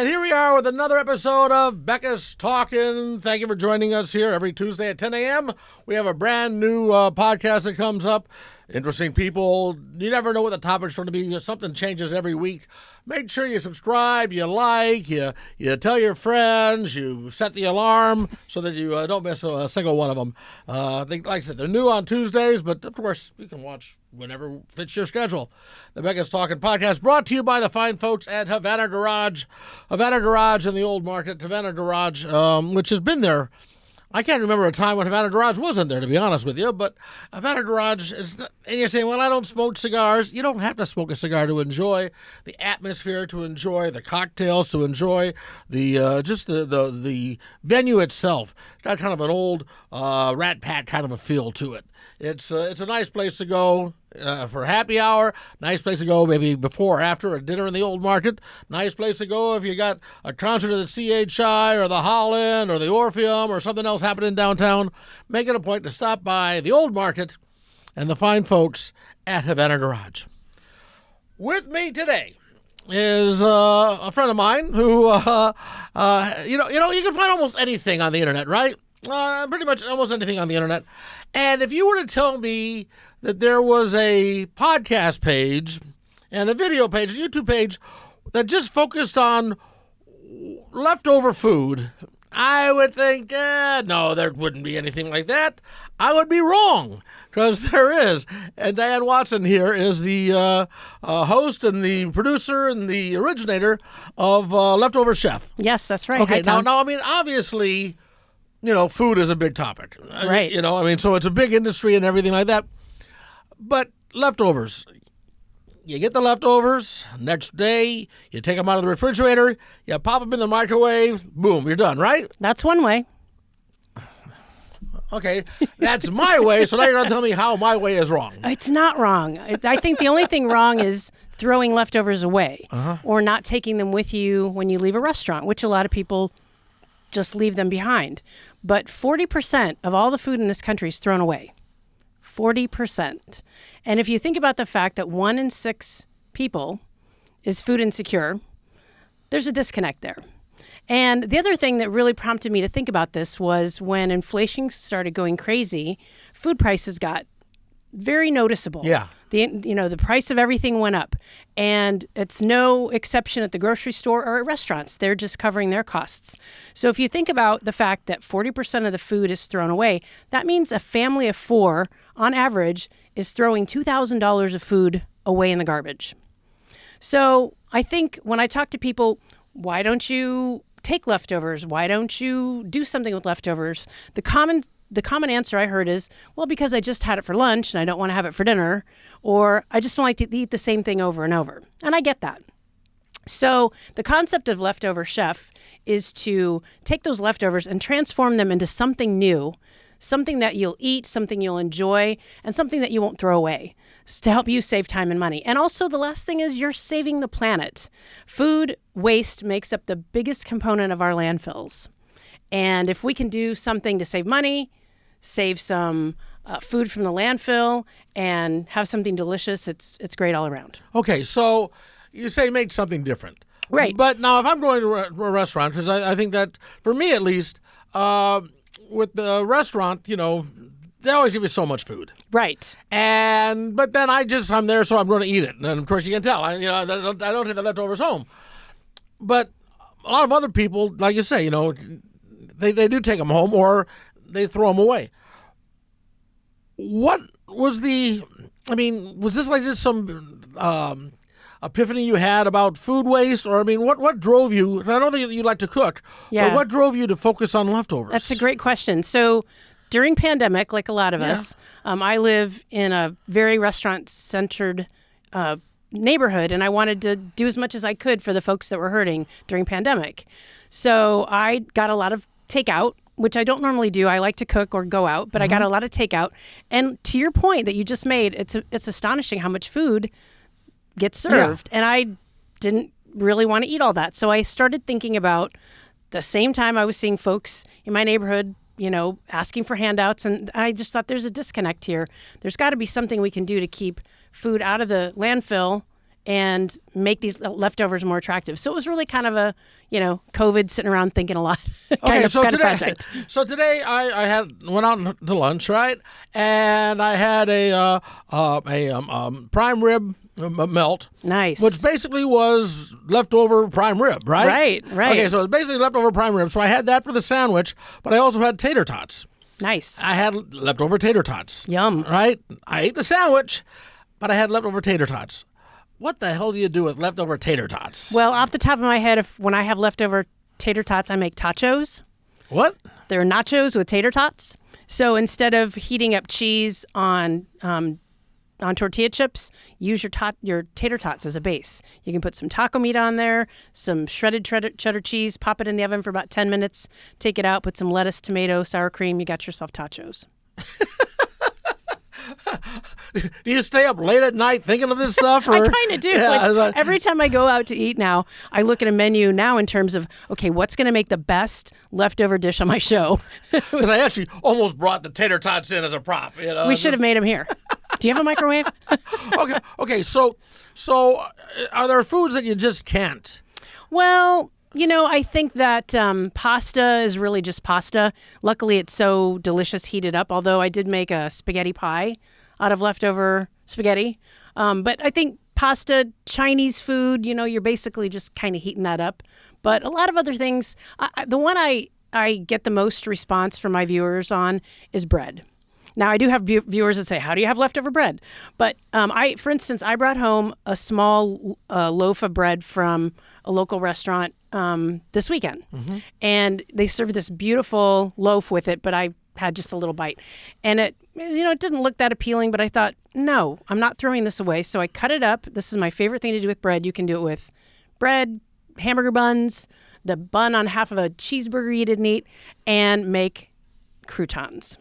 And here we are with another episode of Becca's Talking. Thank you for joining us here every Tuesday at 10 a.m. We have a brand new podcast that comes up. Interesting people. You never know what the topic's going to be. Something changes every week. Make sure you subscribe, you like, you tell your friends, you set the alarm so that you don't miss a single one of them. Like I said, they're new on Tuesdays, but of course, you can watch whenever fits your schedule. The Becca's Talking podcast brought to you by the fine folks at Havana Garage. Havana Garage in the Old Market. Havana Garage, which has been there. I can't remember a time when Havana Garage wasn't there, to be honest with you, but Havana Garage is not, and you're saying, well, I don't smoke cigars. You don't have to smoke a cigar to enjoy the atmosphere, to enjoy the cocktails, to enjoy the just the venue itself. It's got kind of an old Rat Pack kind of a feel to it. It's a nice place to go for happy hour. Nice place to go maybe before or after a dinner in the Old Market. Nice place to go if you got a concert at the CHI or the Holland or the Orpheum or something else happening downtown. Make it a point to stop by the Old Market and the fine folks at Havana Garage. With me today is a friend of mine who, you can find almost anything on the internet, right? Pretty much almost anything on the internet. And if you were to tell me that there was a podcast page and a video page, a YouTube page, that just focused on leftover food, I would think, no, there wouldn't be anything like that. I would be wrong, because there is. And Diane Watson here is the host and the producer and the originator of Leftover Chef. Yes, that's right. Okay, Hi, Tom. now, I mean, obviously, food is a big topic. Right. So it's a big industry and everything like that. But leftovers, you get the leftovers, next day, you take them out of the refrigerator, you pop them in the microwave, boom, you're done, right? That's one way. Okay, that's my way, so now you're going to tell me how my way is wrong. It's not wrong. I think the only thing wrong is throwing leftovers away or not taking them with you when you leave a restaurant, which a lot of people just leave them behind. But 40% of all the food in this country is thrown away. 40%. And if you think about the fact that 1 in 6 people is food insecure, there's a disconnect there. And the other thing that really prompted me to think about this was when inflation started going crazy, food prices got very noticeable. Yeah. The price of everything went up. And it's no exception at the grocery store or at restaurants. They're just covering their costs. So if you think about the fact that 40% of the food is thrown away, that means a family of 4, on average, is throwing $2,000 of food away in the garbage. So I think when I talk to people, why don't you take leftovers? Why don't you do something with leftovers? The common answer I heard is, well, because I just had it for lunch and I don't want to have it for dinner, or I just don't like to eat the same thing over and over. And I get that. So the concept of Leftover Chef is to take those leftovers and transform them into something new, something that you'll eat, something you'll enjoy, and something that you won't throw away to help you save time and money. And also the last thing is you're saving the planet. Food waste makes up the biggest component of our landfills. And if we can do something to save money, save some food from the landfill, and have something delicious, it's great all around. Okay, so you say make something different. Right. But now if I'm going to a restaurant, because I think that, for me at least, with the restaurant, they always give you so much food. Right. But then I'm there, so I'm going to eat it. And of course you can tell, I don't take the leftovers home. But a lot of other people, like you say, they do take them home or they throw them away. What was was this like just some epiphany you had about food waste? Or, what drove you? I don't think you like to cook, yeah. But what drove you to focus on leftovers? That's a great question. So during pandemic, like a lot of us, I live in a very restaurant-centered neighborhood, and I wanted to do as much as I could for the folks that were hurting during pandemic. So I got a lot of takeout, which I don't normally do. I like to cook or go out, but I got a lot of takeout. And to your point that you just made, it's astonishing how much food gets served. Yeah. And I didn't really want to eat all that. So I started thinking about the same time I was seeing folks in my neighborhood, asking for handouts. And I just thought there's a disconnect here. There's got to be something we can do to keep food out of the landfill and make these leftovers more attractive. So it was really kind of a, COVID sitting around thinking a lot kind of project. So today I went out to lunch, right? And I had a prime rib melt. Nice. Which basically was leftover prime rib, right? Right. Okay, so it's basically leftover prime rib. So I had that for the sandwich, but I also had tater tots. Nice. I had leftover tater tots. Yum. Right? I ate the sandwich, but I had leftover tater tots. What the hell do you do with leftover tater tots? Well, off the top of my head, when I have leftover tater tots, I make tachos. What? They're nachos with tater tots. So instead of heating up cheese on tortilla chips, use your tater tots as a base. You can put some taco meat on there, some shredded cheddar cheese, pop it in the oven for about 10 minutes, take it out, put some lettuce, tomato, sour cream. You got yourself tachos. Do you stay up late at night thinking of this stuff? Or? I kind of do. Yeah, every time I go out to eat now, I look at a menu now in terms of, okay, what's going to make the best leftover dish on my show? Because I actually almost brought the tater tots in as a prop. We should have made them here. Do you have a microwave? Okay. So are there foods that you just can't? Well, I think that pasta is really just pasta. Luckily, it's so delicious heated up, although I did make a spaghetti pie out of leftover spaghetti. But I think pasta, Chinese food, you're basically just kind of heating that up. But a lot of other things, the one I get the most response from my viewers on is bread. Now, I do have viewers that say, how do you have leftover bread? But for instance, I brought home a small loaf of bread from a local restaurant this weekend. Mm-hmm. And they served this beautiful loaf with it, but I had just a little bite. And it didn't look that appealing, but I thought, no, I'm not throwing this away. So I cut it up. This is my favorite thing to do with bread. You can do it with bread, hamburger buns, the bun on half of a cheeseburger you didn't eat, and make croutons.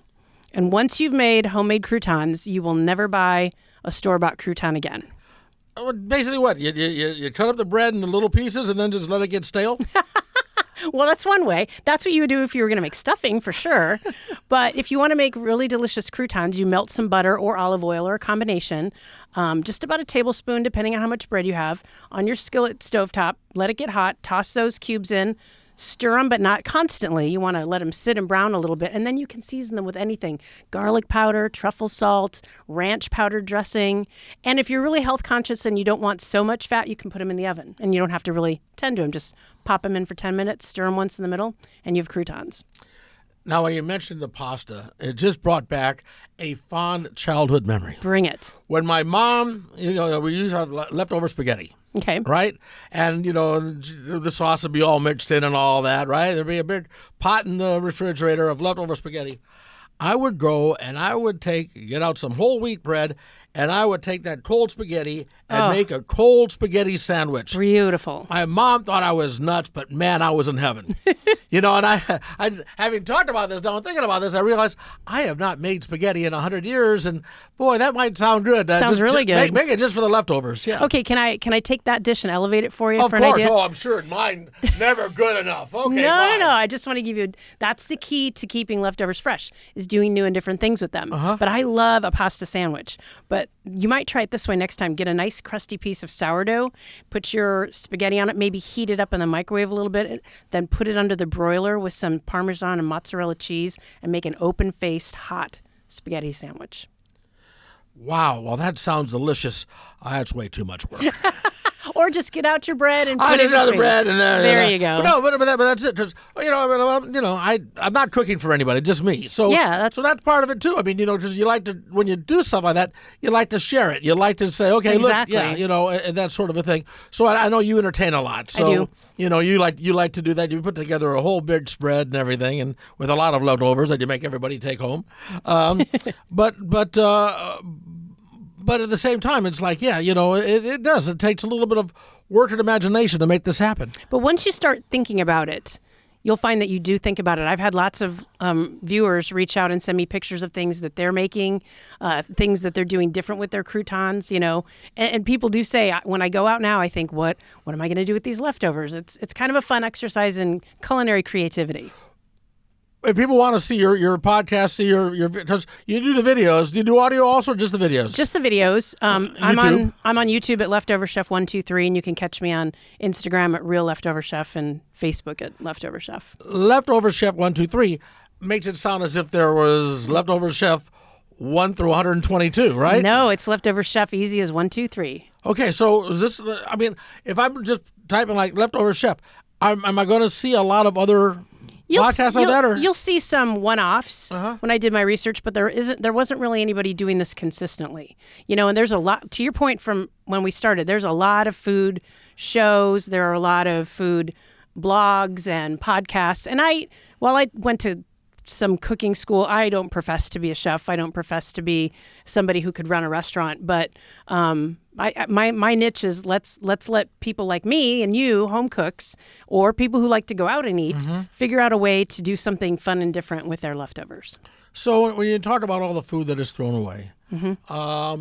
And once you've made homemade croutons, you will never buy a store-bought crouton again. Basically what? You cut up the bread into little pieces and then just let it get stale? Well, that's one way. That's what you would do if you were going to make stuffing, for sure. But if you want to make really delicious croutons, you melt some butter or olive oil or a combination, just about a tablespoon, depending on how much bread you have, on your skillet stovetop. Let it get hot. Toss those cubes in. Stir them, but not constantly. You want to let them sit and brown a little bit, and then you can season them with anything. Garlic powder, truffle salt, ranch powder dressing. And if you're really health conscious and you don't want so much fat, you can put them in the oven. And you don't have to really tend to them. Just pop them in for 10 minutes, stir them once in the middle, and you have croutons. Now, when you mentioned the pasta, it just brought back a fond childhood memory. Bring it. When my mom, we used to have leftover spaghetti. Okay. Right? And, the sauce would be all mixed in and all that, right? There'd be a big pot in the refrigerator of leftover spaghetti. I would go and I would get out some whole wheat bread, and I would take that cold spaghetti and make a cold spaghetti sandwich. Beautiful. My mom thought I was nuts, but man, I was in heaven. And I having talked about this, now I'm thinking about this, I realized I have not made spaghetti in 100 years, and boy, that might sound good. Sounds really good. Make it just for the leftovers, yeah. Okay, can I take that dish and elevate it for you? Of for course. an idea? Oh, I'm sure mine never good enough. Okay, No. I just want to give you, that's the key to keeping leftovers fresh, is doing new and different things with them. Uh-huh. But I love a pasta sandwich. But you might try it this way next time. Get a nice crusty piece of sourdough, put your spaghetti on it, maybe heat it up in the microwave a little bit, then put it under the broiler with some Parmesan and mozzarella cheese and make an open-faced hot spaghetti sandwich. Wow. Well, that sounds delicious. That's way too much work. Or just get out your bread and put I it did in another between. bread and there you go. But that's it. Because I'm not cooking for anybody, just me. So yeah, that's part of it too. I mean, because you like to, when you do stuff like that, you like to share it. You like to say, okay, exactly. Look, yeah, and that sort of a thing. So I know you entertain a lot. So I do. You like to do that. You put together a whole big spread and everything, and with a lot of leftovers that you make everybody take home. But at the same time, it's like, it does. It takes a little bit of work and imagination to make this happen. But once you start thinking about it, you'll find that you do think about it. I've had lots of viewers reach out and send me pictures of things that they're making, things that they're doing different with their croutons, And people do say, when I go out now, I think, what am I going to do with these leftovers? It's kind of a fun exercise in culinary creativity. if people want to see your podcast, see your because you do the videos. Do you do audio also, or just the videos? Just the videos. I'm on YouTube at Leftover Chef 123, and you can catch me on Instagram at Real Leftover Chef and Facebook at Leftover Chef. Leftover Chef 123 makes it sound as if there was Leftover Chef 1 through 122, right? No, it's Leftover Chef, easy as 123. Okay, so is this? I mean, if I'm just typing like Leftover Chef, am I going to see a lot of other podcasts like that? Or? You'll see some one-offs when I did my research, but there wasn't really anybody doing this consistently. And there's a lot, to your point from when we started, there's a lot of food shows, there are a lot of food blogs and podcasts. And while I went to some cooking school, I don't profess to be a chef. I don't profess to be somebody who could run a restaurant, but my niche is let's let people like me and you, home cooks, or people who like to go out and eat, figure out a way to do something fun and different with their leftovers. So when you talk about all the food that is thrown away, I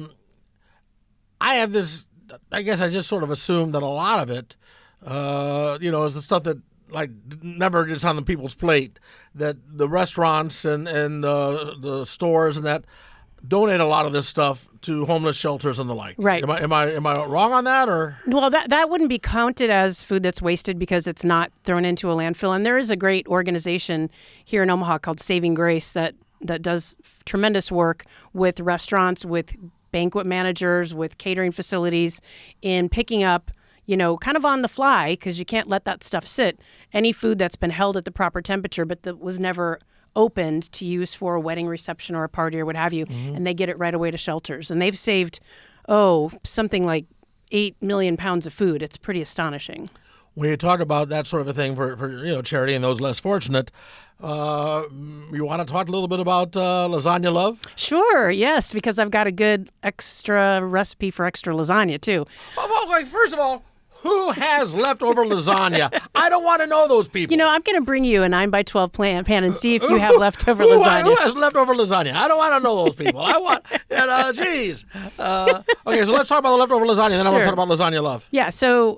have this, I guess I just sort of assume that a lot of it, is the stuff that like never gets on the people's plate, that the restaurants and the stores and that donate a lot of this stuff to homeless shelters and the like. Right. Am I wrong on that, or? Well, that wouldn't be counted as food that's wasted because it's not thrown into a landfill. And there is a great organization here in Omaha called Saving Grace that does tremendous work with restaurants, with banquet managers, with catering facilities in picking up, kind of on the fly, because you can't let that stuff sit, any food that's been held at the proper temperature but that was never opened to use for a wedding reception or a party or what have you, and they get it right away to shelters. And they've saved, something like 8 million pounds of food. It's pretty astonishing. When you talk about that sort of a thing for charity and those less fortunate, you want to talk a little bit about lasagna love? Sure, yes, because I've got a good extra recipe for extra lasagna, too. Well, first of all, who has leftover lasagna? I don't want to know those people. I'm going to bring you a 9x12 pan and see if you have leftover lasagna. Who has leftover lasagna? I don't want to know those people. I want, geez. Okay, so let's talk about the leftover lasagna, then I want to talk about lasagna love. Yeah, so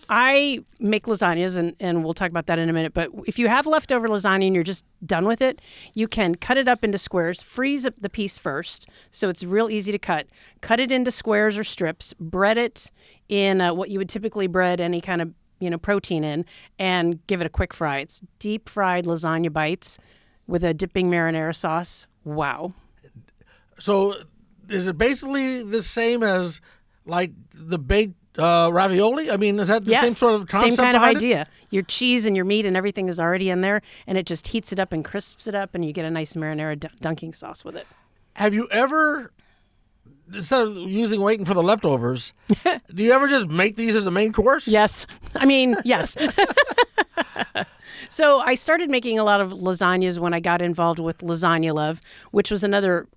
I make lasagnas, and we'll talk about that in a minute. But if you have leftover lasagna and you're just done with it, you can cut it up into squares, freeze up the piece first, so it's real easy to cut. Cut it into squares or strips, bread it in what you would typically bread any kind of protein in, and give it a quick fry. It's deep fried lasagna bites with a dipping marinara sauce. Wow. So is it basically the same as like the baked ravioli? I mean, is that the same sort of concept? Same kind of behind idea. Your cheese and your meat and everything is already in there, and it just heats it up and crisps it up, and you get a nice marinara dunking sauce with it. Have you ever, instead of waiting for the leftovers, do you ever just make these as the main course? Yes. Yes. So I started making a lot of lasagnas when I got involved with Lasagna Love, which was another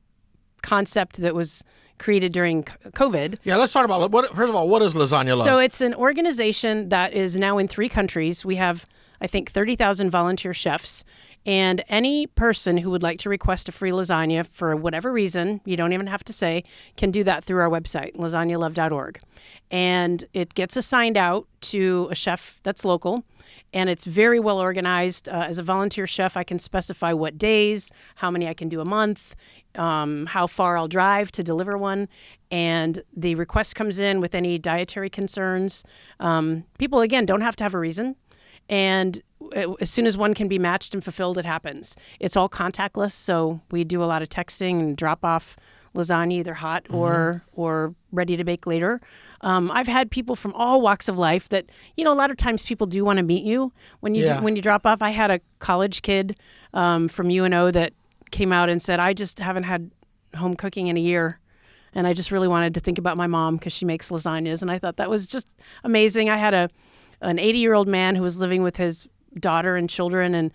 concept that was created during COVID. Yeah, let's talk about it. First of all, what is Lasagna Love? So it's an organization that is now in 3 countries. We have, I think, 30,000 volunteer chefs. And any person who would like to request a free lasagna for whatever reason, you don't even have to say, can do that through our website, lasagnalove.org. And it gets assigned out to a chef that's local. And it's very well organized. As a volunteer chef, I can specify what days, how many I can do a month, how far I'll drive to deliver one. And the request comes in with any dietary concerns. People, again, don't have to have a reason. And as soon as one can be matched and fulfilled, it happens. It's all contactless, so we do a lot of texting and drop off lasagna, either hot or ready to bake later. I've had people from all walks of life that, a lot of times people do want to meet you when you drop off. I had a college kid from UNO that came out and said, I just haven't had home cooking in a year. And I just really wanted to think about my mom because she makes lasagnas. And I thought that was just amazing. I had an 80-year-old man who was living with his daughter and children, and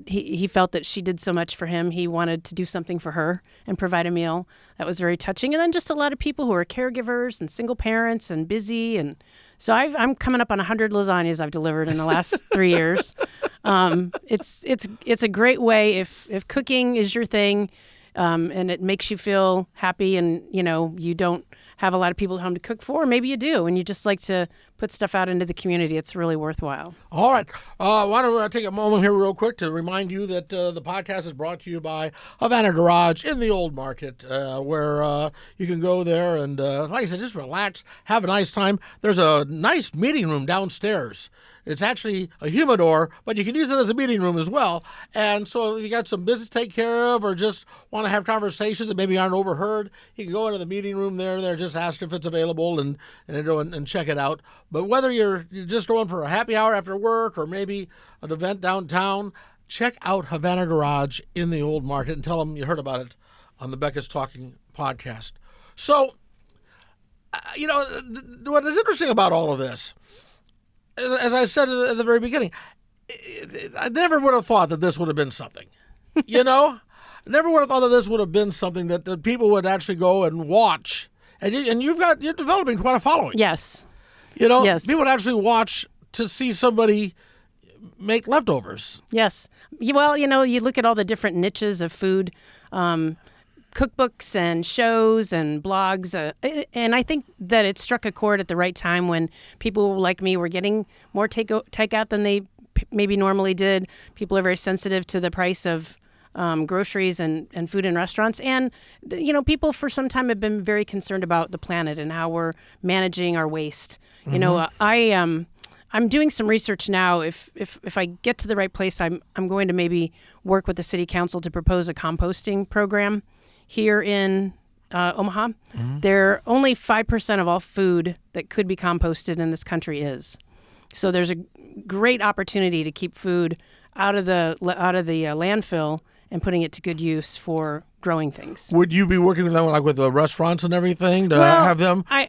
he felt that she did so much for him. He wanted to do something for her and provide a meal. That was very touching. And then just a lot of people who are caregivers and single parents and busy. And so I'm coming up on 100 lasagnas I've delivered in the last 3 years. It's a great way if cooking is your thing, and it makes you feel happy, and you don't have a lot of people at home to cook for. Maybe you do, and you just like to put stuff out into the community. It's really worthwhile. All right. Why don't I take a moment here real quick to remind you that the podcast is brought to you by Havana Garage in the Old Market, where you can go there and, like I said, just relax, have a nice time. There's a nice meeting room downstairs. It's actually a humidor, but you can use it as a meeting room as well. And so if you got some business to take care of or just want to have conversations that maybe aren't overheard, you can go into the meeting room there, just ask if it's available and check it out. But whether you're just going for a happy hour after work or maybe an event downtown, check out Havana Garage in the Old Market and tell them you heard about it on the Becca's Talking podcast. So, what is interesting about all of this, as I said at the very beginning, I never would have thought that this would have been something. I never would have thought that this would have been something that people would actually go and watch. And you're developing quite a following. Yes. Yes. People would actually watch to see somebody make leftovers. Yes. Well, you look at all the different niches of food, cookbooks and shows and blogs. And I think that it struck a chord at the right time when people like me were getting more takeout than they maybe normally did. People are very sensitive to the price of groceries and food in restaurants. And, people for some time have been very concerned about the planet and how we're managing our waste. Mm-hmm. I'm doing some research now. If I get to the right place, I'm going to maybe work with the city council to propose a composting program here in Omaha. Mm-hmm. There only 5% of all food that could be composted in this country is. So there's a great opportunity to keep food out of the landfill and putting it to good use for growing things. Would you be working with them, like with the restaurants and everything, to have them? I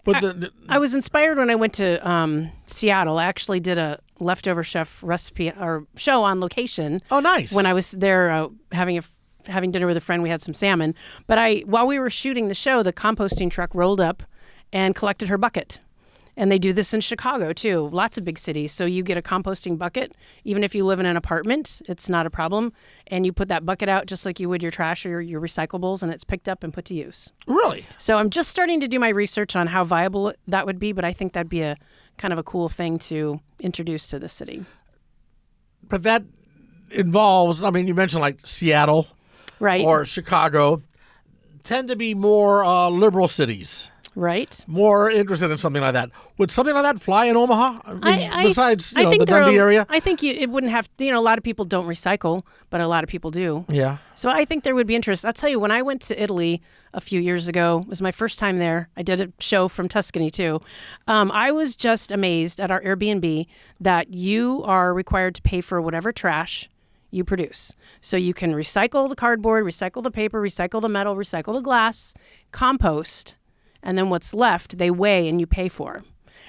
was inspired when I went to Seattle. I actually did a leftover chef recipe or show on location. Oh, nice! When I was there having dinner with a friend, we had some salmon. But while we were shooting the show, the composting truck rolled up and collected her bucket. And they do this in Chicago, too. Lots of big cities. So you get a composting bucket. Even if you live in an apartment, it's not a problem. And you put that bucket out just like you would your trash or your recyclables, and it's picked up and put to use. Really? So I'm just starting to do my research on how viable that would be, but I think that'd be a kind of a cool thing to introduce to the city. But that involves, you mentioned like Seattle, right, or Chicago, tend to be more liberal cities. Right. More interested in something like that. Would something like that fly in Omaha? Besides the Dundee area? I think it wouldn't have, a lot of people don't recycle, but a lot of people do. Yeah. So I think there would be interest. I'll tell you, when I went to Italy a few years ago, it was my first time there. I did a show from Tuscany, too. I was just amazed at our Airbnb that you are required to pay for whatever trash you produce. So you can recycle the cardboard, recycle the paper, recycle the metal, recycle the glass, compost, and then what's left, they weigh and you pay for.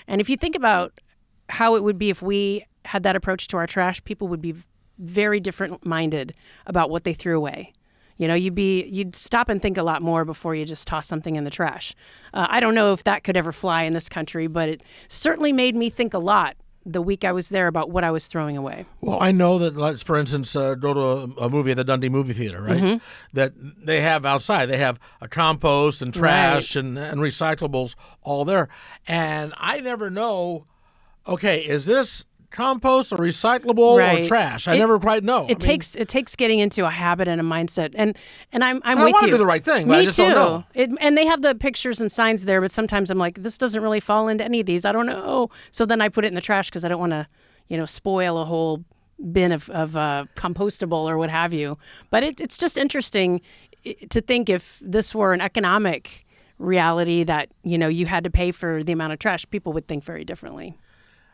And if you think about how it would be if we had that approach to our trash, people would be very different-minded about what they threw away. You'd stop and think a lot more before you just toss something in the trash. I don't know if that could ever fly in this country, but it certainly made me think a lot the week I was there about what I was throwing away. Well, I know that, let's, for instance, go to a movie at the Dundee movie theater, right? Mm-hmm. That they have outside. They have a compost and trash and recyclables all there. And I never know, okay, is this compost or recyclable or trash? I never quite know. It takes getting into a habit and a mindset. And I'm with you. I want to do the right thing, but I just don't know. And they have the pictures and signs there, but sometimes I'm like, this doesn't really fall into any of these. I don't know. So then I put it in the trash because I don't want to, spoil a whole bin of compostable or what have you. But it's just interesting to think if this were an economic reality that, you had to pay for the amount of trash, people would think very differently.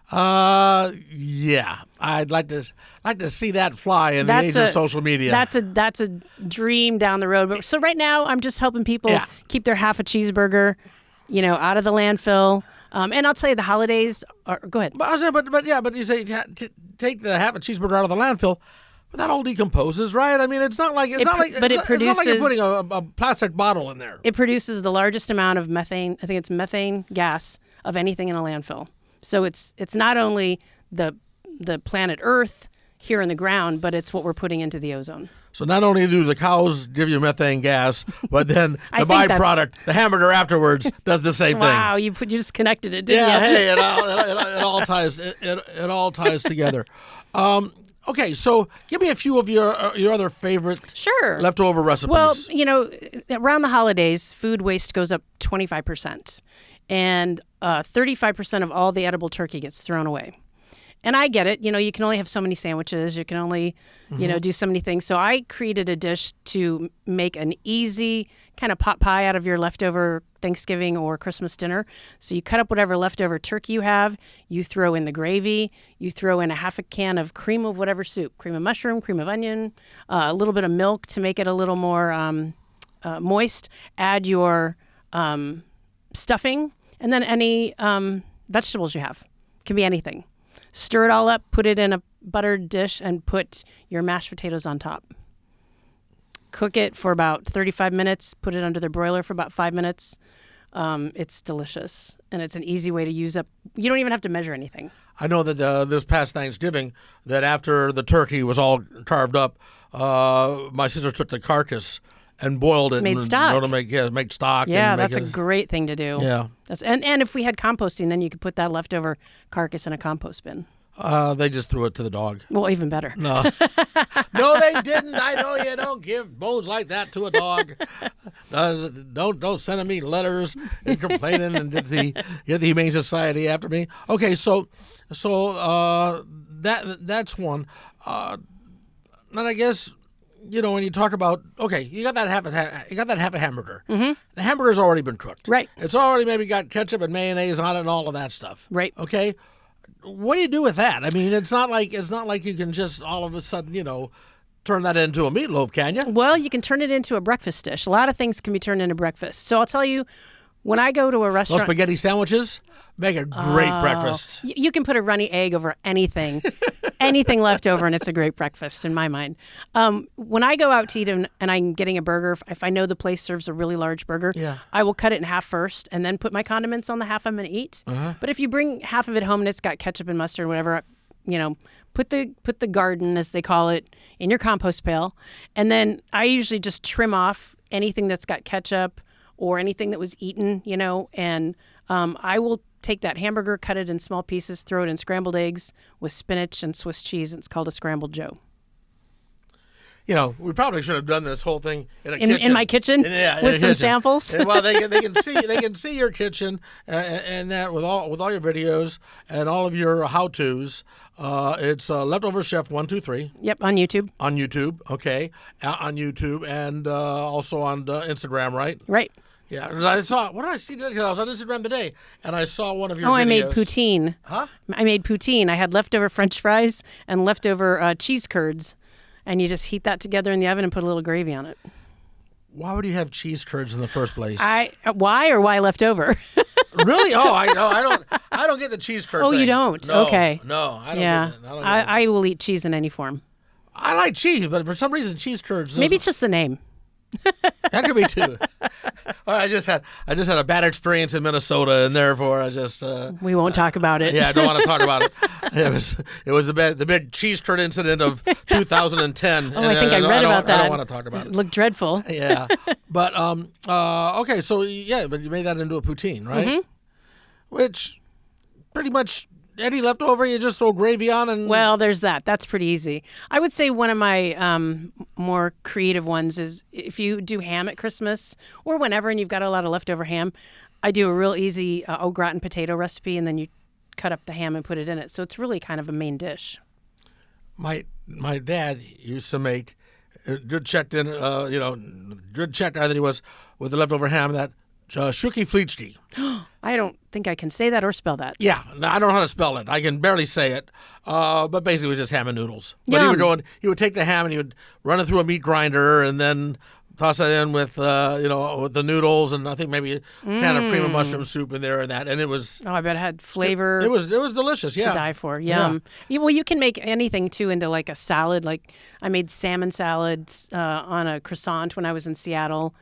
Yeah, I'd like to see that fly in the age of social media. That's a dream down the road. But so right now, I'm just helping people keep their half a cheeseburger, out of the landfill. And I'll tell you, the holidays are. Go ahead. But you say take the half a cheeseburger out of the landfill. But that all decomposes, right? It's not like it's not like you're putting a plastic bottle in there. It produces the largest amount of methane. I think it's methane gas of anything in a landfill. So it's not only the planet Earth here in the ground, but it's what we're putting into the ozone. So not only do the cows give you methane gas, but then the I think byproduct, the hamburger afterwards, does the same thing. Wow, you just connected it, didn't Yeah, you? hey, it all ties it all ties together. Okay, so give me a few of your other favorite Sure. leftover recipes. Well, around the holidays, food waste goes up 25%, and 35% of all the edible turkey gets thrown away. And I get it. You can only have so many sandwiches. You can only, do so many things. So I created a dish to make an easy kind of pot pie out of your leftover Thanksgiving or Christmas dinner. So you cut up whatever leftover turkey you have. You throw in the gravy. You throw in a half a can of cream of whatever soup, cream of mushroom, cream of onion, a little bit of milk to make it a little more moist. Add your stuffing, and then any vegetables you have. Can be anything. Stir it all up, put it in a buttered dish, and put your mashed potatoes on top. Cook it for about 35 minutes. Put it under the broiler for about 5 minutes. It's delicious, and it's an easy way to use up. You don't even have to measure anything. I know that this past Thanksgiving, that after the turkey was all carved up, my sister took the carcass and boiled it. Made stock. To make stock. Yeah, and that's a great thing to do. Yeah. And if we had composting, then you could put that leftover carcass in a compost bin. They just threw it to the dog. Well, even better. No. No, they didn't. I know you don't give bones like that to a dog. Don't send me letters and complaining and get the Humane Society after me. Okay, so that's one. And I guess when you talk about you got that half a hamburger. Mm-hmm. The hamburger's already been cooked. Right. It's already maybe got ketchup and mayonnaise on it and all of that stuff. Right. Okay. What do you do with that? I mean, it's not like you can just all of a sudden, turn that into a meatloaf, can you? Well, you can turn it into a breakfast dish. A lot of things can be turned into breakfast. So I'll tell you, when I go to a restaurant, those spaghetti sandwiches make a great breakfast. You can put a runny egg over anything, anything left over, and it's a great breakfast in my mind. When I go out to eat and I'm getting a burger, if I know the place serves a really large burger, I will cut it in half first and then put my condiments on the half I'm going to eat. Uh-huh. But if you bring half of it home and it's got ketchup and mustard, whatever, put the garden, as they call it, in your compost pail. And then I usually just trim off anything that's got ketchup or anything that was eaten, and I will take that hamburger, cut it in small pieces, throw it in scrambled eggs with spinach and Swiss cheese. And it's called a Scrambled Joe. We probably should have done this whole thing in a kitchen. In my kitchen, with some samples. Well, they can see your kitchen and that with all your videos and all of your how-tos. It's Leftover Chef 123. Yep, on YouTube. On YouTube, okay, on YouTube and also on Instagram, right? Right. Yeah, I saw. What did I see today? I was on Instagram today, and I saw one of your videos. I made poutine. Huh? I made poutine. I had leftover French fries and leftover cheese curds, and you just heat that together in the oven and put a little gravy on it. Why would you have cheese curds in the first place? Why leftover? Really? Oh, I know. I don't get the cheese curd. Oh, thing. you don't? No, okay. No, I don't. Yeah, get it. I will eat cheese in any form. I like cheese, but for some reason, cheese curds. Maybe it's just the name. That could be too. I just had a bad experience in Minnesota, and therefore I just. We won't talk about it. Yeah, I don't want to talk about it. It was the big cheese curd incident of 2010. Oh, I think I read about that. I don't want to talk about it. It looked dreadful. Yeah, but okay, so but you made that into a poutine, right? Mm-hmm. Which pretty much. Any leftover, you just throw gravy on and... Well, there's that. That's pretty easy. I would say one of my more creative ones is if you do ham at Christmas or whenever and you've got a lot of leftover ham, I do a real easy au gratin potato recipe, and then you cut up the ham and put it in it. So it's really kind of a main dish. My dad used to make, good checked in, good checked that he was with the leftover ham, that shuki flitschki. I don't think I can say that or spell that. Yeah, I don't know how to spell it. I can barely say it. But basically it was just ham and noodles. But Yum. he would take the ham and he would run it through a meat grinder and then toss that in with with the noodles and I think maybe a can of cream of mushroom soup in there and that, and it was. Oh, I bet it had flavor. It was delicious. Yeah, to die for. Yum. Yeah. Well, you can make anything too into like a salad. Like I made salmon salads on a croissant when I was in Seattle.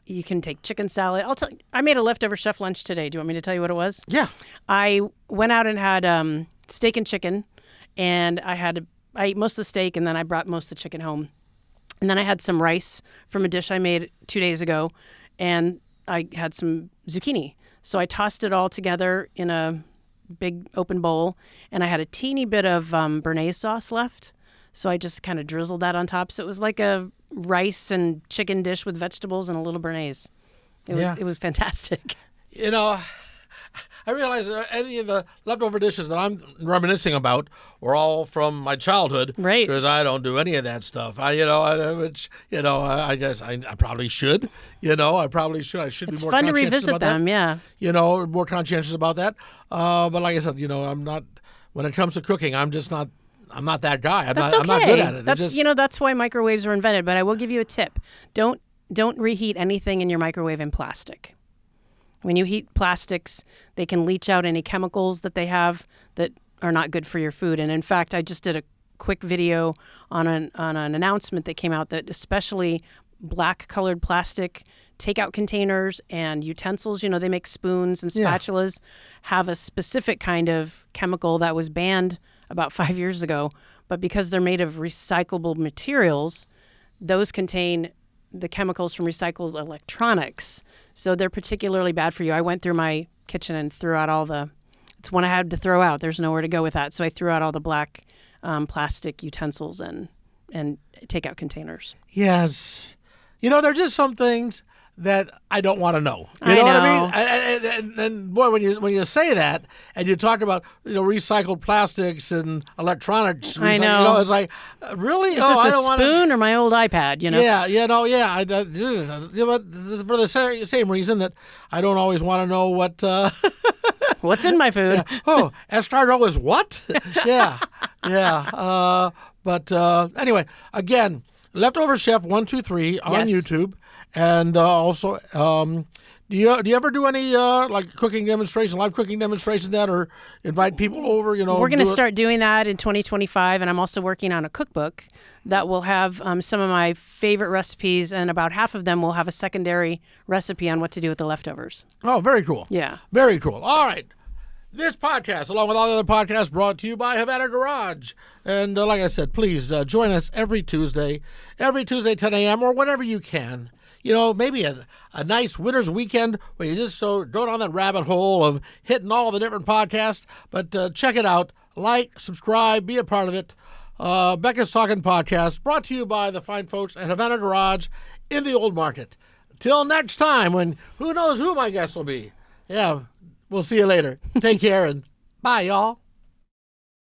You can take chicken salad. I made a leftover chef lunch today. Do you want me to tell you what it was? Yeah. I went out and had steak and chicken, and I had I ate most of the steak, and then I brought most of the chicken home. And then I had some rice from a dish I made 2 days ago, and I had some zucchini. So I tossed it all together in a big open bowl, and I had a teeny bit of béarnaise sauce left. So I just kind of drizzled that on top. So it was like a rice and chicken dish with vegetables and a little béarnaise. It was fantastic. You know, I realize that any of the leftover dishes that I'm reminiscing about were all from my childhood, right? Because I don't do any of that stuff. I guess I probably should. I probably should. I should It's be more fun to conscientious revisit about them, that. yeah. More conscientious about that. But like I said, I'm not. When it comes to cooking, I'm just not. I'm not that guy. I'm not good at it. That's why microwaves were invented. But I will give you a tip: don't reheat anything in your microwave in plastic. When you heat plastics, they can leach out any chemicals that they have that are not good for your food. And in fact, I just did a quick video on an announcement that came out that especially black colored plastic takeout containers and utensils, they make spoons and spatulas, have a specific kind of chemical that was banned about 5 years ago. But because they're made of recyclable materials, those contain the chemicals from recycled electronics. So they're particularly bad for you. I went through my kitchen and threw out it's one I had to throw out. There's nowhere to go with that. So I threw out all the black plastic utensils and takeout containers. Yes. There are just some things that I don't want to know. You know what I mean? And boy, when you say that and you talk about recycled plastics and electronics, I know. It's like really. Is this a spoon or my old iPad? Yeah. But for the same reason that I don't always want to know what what's in my food. Yeah. Oh, escargot is what? Yeah. But anyway, again, Leftover Chef 123 on YouTube. And also, do you ever do any like cooking demonstration, live cooking demonstrations that, or invite people over? We're going to start doing that in 2025, and I'm also working on a cookbook that will have some of my favorite recipes, and about half of them will have a secondary recipe on what to do with the leftovers. Oh, very cool. Yeah, very cool. All right. This podcast, along with all the other podcasts, brought to you by Havana Garage. And like I said, please join us every Tuesday 10 a.m. or whenever you can. Maybe a nice winter's weekend where you just go down that rabbit hole of hitting all the different podcasts. But check it out. Like, subscribe, be a part of it. Becca's Talking Podcast, brought to you by the fine folks at Havana Garage in the Old Market. Till next time, when who knows who my guest will be. Yeah, we'll see you later. Take care and bye, y'all.